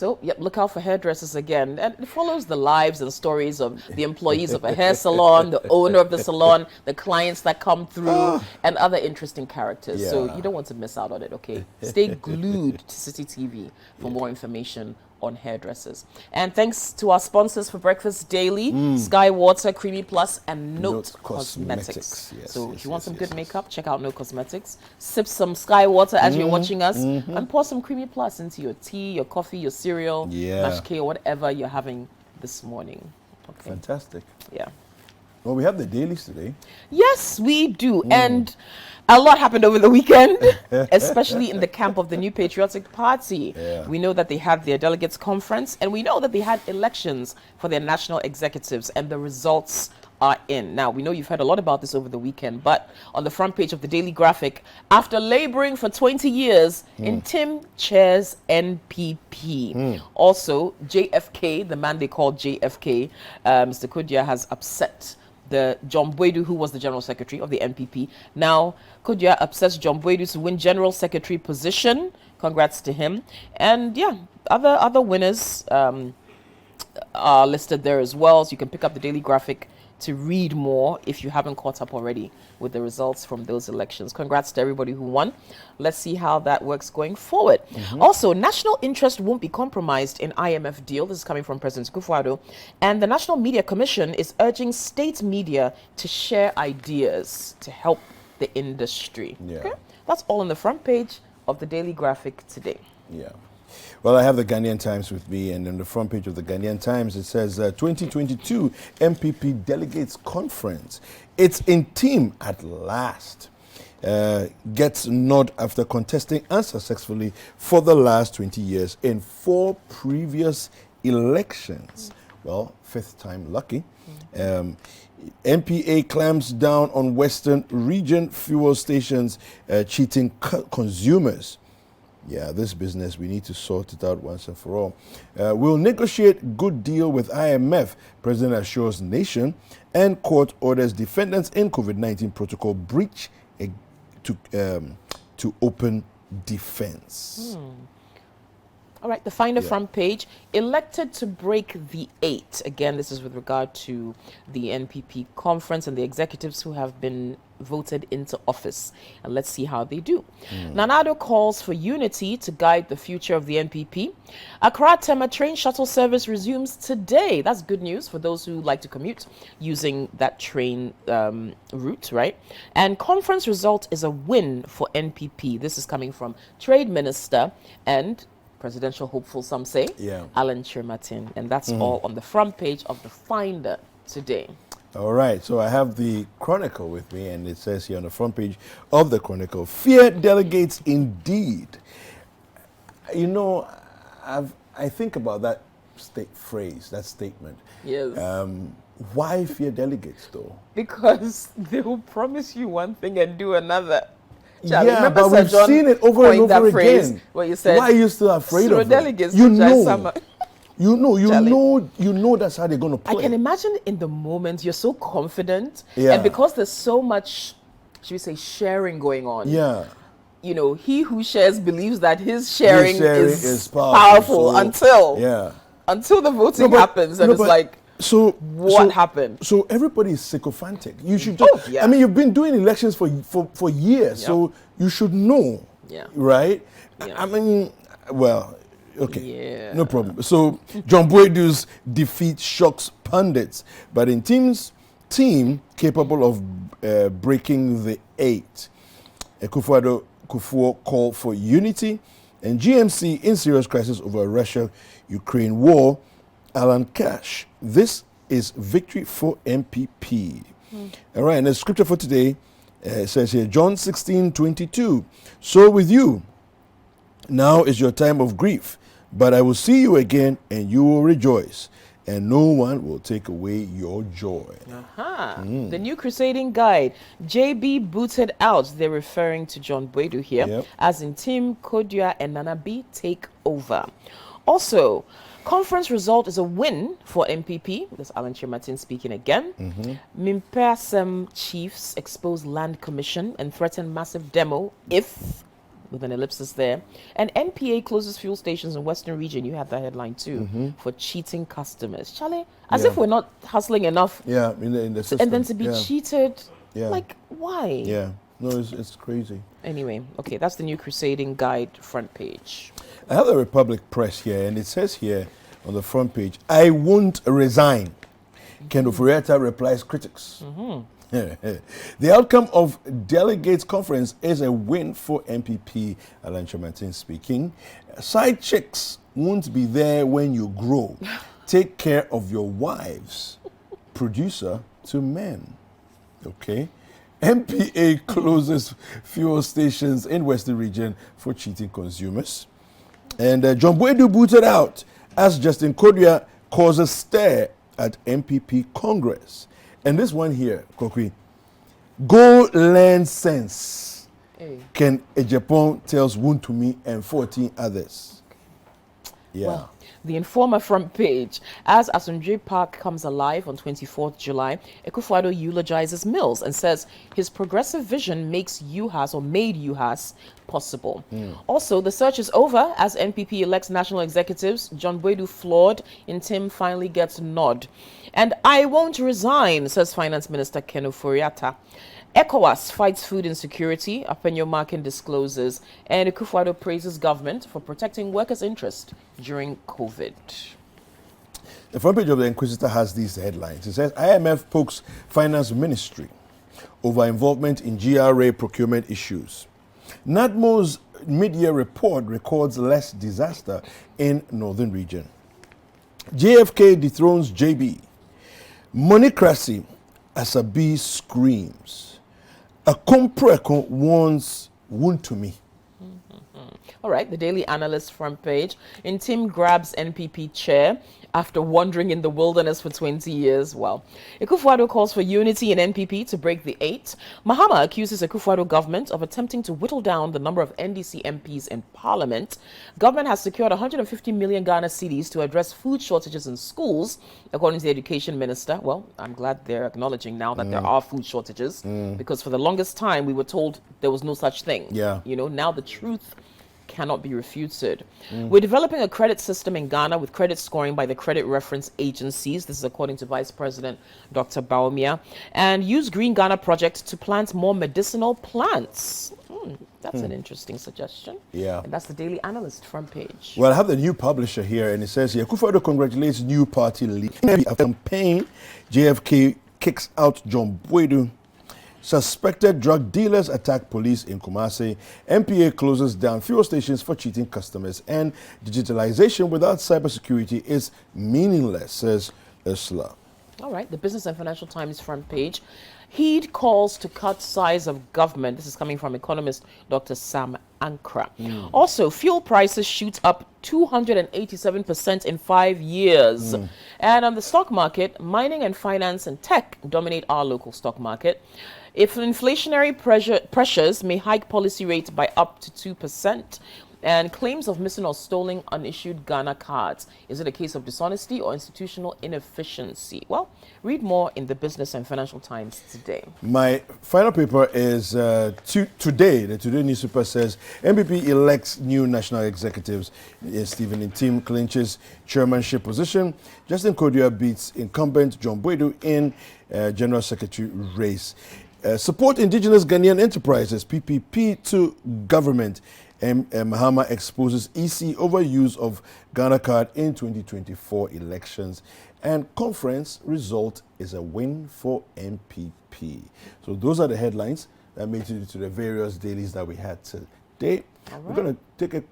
So, yep, look out for hairdressers again. And it follows the lives and stories of the employees of a hair salon, the owner of the salon, the clients that come through, and other interesting characters. So Yeah. you don't want to miss out on it, okay? Stay glued to City TV for more information on hairdressers. And thanks to our sponsors for Breakfast Daily, Sky Water, Creamy Plus, and Note Cosmetics. Yes, So yes, if you want yes, some yes, good yes. makeup, check out Note Cosmetics. Sip some Sky Water as you're watching us, and pour some Creamy Plus into your tea, your coffee, your cereal, Yeah. mashed cake, or whatever you're having this morning. Okay. Fantastic. Yeah. Well, we have the dailies today. Yes, we do. And a lot happened over the weekend, especially in the camp of the New Patriotic Party. Yeah. We know that they had their delegates conference, and we know that they had elections for their national executives, and the results are in. Now, we know you've heard a lot about this over the weekend, but on the front page of the Daily Graphic, after laboring for 20 years, Tim chairs NPP. Also, JFK, the man they called JFK, Mr. Kudia, has upset the John Boydu, who was the General Secretary of the NPP. Now, Kudia upsets John Boydu to win General Secretary position. Congrats to him. And yeah, other winners are listed there as well. So you can pick up the Daily Graphic to read more if you haven't caught up already with the results from those elections. Congrats to everybody who won. Let's see how that works going forward. Also, national interest won't be compromised in IMF deal. This is coming from President Kufuor. And the National Media Commission is urging state media to share ideas to help the industry. Yeah. Okay? That's all on the front page of the Daily Graphic today. Yeah. Well, I have the Ghanaian Times with me, and on the front page of the Ghanaian Times, it says 2022 MPP Delegates Conference. It's in team at last. Gets nod after contesting unsuccessfully for the last 20 years in 4 previous elections. Well, 5th time lucky. NPA clamps down on Western region fuel stations cheating consumers. Yeah, this business, we need to sort it out once and for all. We'll negotiate good deal with IMF, President assures nation, and court orders defendants in COVID-19 protocol breach to open defense. All right, the final front page, elected to break the 8. Again, this is with regard to the NPP conference and the executives who have been voted into office. And let's see how they do. Nanado calls for unity to guide the future of the NPP. Accra Tema train shuttle service resumes today. That's good news for those who like to commute using that train route, right? And conference result is a win for NPP. This is coming from Trade Minister and presidential hopeful, some say, Alan Chirmatin. And that's all on the front page of the Finder today. All right, so I have the Chronicle with me, and it says here on the front page of the Chronicle, fear delegates indeed. You know, I think about that phrase, that statement. Yes. Why fear delegates, though? Because they will promise you one thing and do another. Yeah, but we've seen it over and over again. Where you said, why are you still afraid of it? Delegates, You know that's how they're going to play. I can imagine in the moment you're so confident, Yeah. and because there's so much, should we say, sharing going on. Yeah. You know, he who shares believes that his sharing, is So, powerful until the voting happens, and it's like, what happened? So everybody is sycophantic. You should just, I mean, you've been doing elections for years, so you should know, right? I mean, well, okay, no problem. So John Boydu's defeat shocks pundits, but in team capable of breaking the 8. Kufuor called for unity, and GMC in serious crisis over Russia-Ukraine war. Alan Cash, this is victory for MPP. All right, and the scripture for today says here, John 16:22. So with you, now is your time of grief, but I will see you again, and you will rejoice, and no one will take away your joy. The new crusading guide, JB booted out. They're referring to John Boydu here, as in Tim, Kodia, and Nana B take over. Also, conference result is a win for MPP. This is Alan Chirmatin speaking again. Mimpasem chiefs expose land commission and threaten massive demo if with an ellipsis there. And NPA closes fuel stations in Western Region. You had that headline too, for cheating customers. Charlie, as if we're not hustling enough. Yeah, in the system. And then to be cheated, Yeah. like, why? Yeah, no, it's crazy. Anyway, okay, that's the new Crusading Guide front page. I have the Republic Press here, and it says here on the front page, I won't resign. Ken Ofori-Atta replies critics. The outcome of delegates conference is a win for MPP, Alan Kyerematen speaking. Side chicks won't be there when you grow. Take care of your wives. Producer to men. Okay. MPA closes fuel stations in Western Region for cheating consumers. And John Boydu booted out as Justin Kodua causes stir at MPP Congress. And this one here, Kokwi, go learn sense. Hey. Ken Ejapon tells Wuntumi and 14 others. Yeah. Well, the Informer front page. As Asundre Park comes alive on 24th July, Akufo-Addo eulogizes Mills and says his progressive vision makes UHAS or made UHAS possible. Also, the search is over as NPP elects national executives. John Boydu flawed in Tim finally gets nod. And I won't resign, says Finance Minister Ken Ofori-Atta. ECOWAS fights food insecurity, Apenyo Markin discloses, and Akufo-Addo praises government for protecting workers' interest during COVID. The front page of the Inquisitor has these headlines. It says, IMF pokes Finance Ministry over involvement in GRA procurement issues. NADMO's mid-year report records less disaster in Northern Region. JFK dethrones JB. Moneycracy, Asabi screams. A Kompreko warns Wuntumi. All right, the Daily Analyst front page. Tim grabs NPP chair after wandering in the wilderness for 20 years. Well, Akufo-Addo calls for unity in NPP to break the 8. Mahama accuses Akufo-Addo government of attempting to whittle down the number of NDC MPs in parliament. Government has secured 150 million Ghana cedis to address food shortages in schools, according to the education minister. Well, I'm glad they're acknowledging now that there are food shortages, because for the longest time we were told there was no such thing. Yeah. You know, now the truth cannot be refuted. We're developing a credit system in Ghana with credit scoring by the credit reference agencies. This is according to Vice President Dr. Baumia. And use Green Ghana project to plant more medicinal plants. That's an interesting suggestion. Yeah. And that's the Daily Analyst front page. Well, I have the new publisher here, and it says here, Akufo-Addo congratulates new party leader. After campaign, JFK kicks out John Boydu. Suspected drug dealers attack police in Kumasi. MPA closes down fuel stations for cheating customers. And digitalization without cybersecurity is meaningless, says Ursula. All right, the Business and Financial Times front page. Heed calls to cut size of government. This is coming from economist Dr. Sam Ankra. Also, fuel prices shoot up 287% in 5 years. And on the stock market, mining and finance and tech dominate our local stock market. If inflationary pressures may hike policy rates by up to 2%, and claims of missing or stolen unissued Ghana cards. Is it a case of dishonesty or institutional inefficiency? Well, read more in the Business and Financial Times today. My final paper is today. The Today newspaper says MPP elects new national executives. Stephen Tim clinches chairmanship position. Justin Kodua beats incumbent John Boydu in General Secretary race. Support indigenous Ghanaian enterprises, PPP to government. Mahama exposes EC overuse of Ghana card in 2024 elections. And conference result is a win for MPP. So those are the headlines that made it to the various dailies that we had today. All right. We're going to take a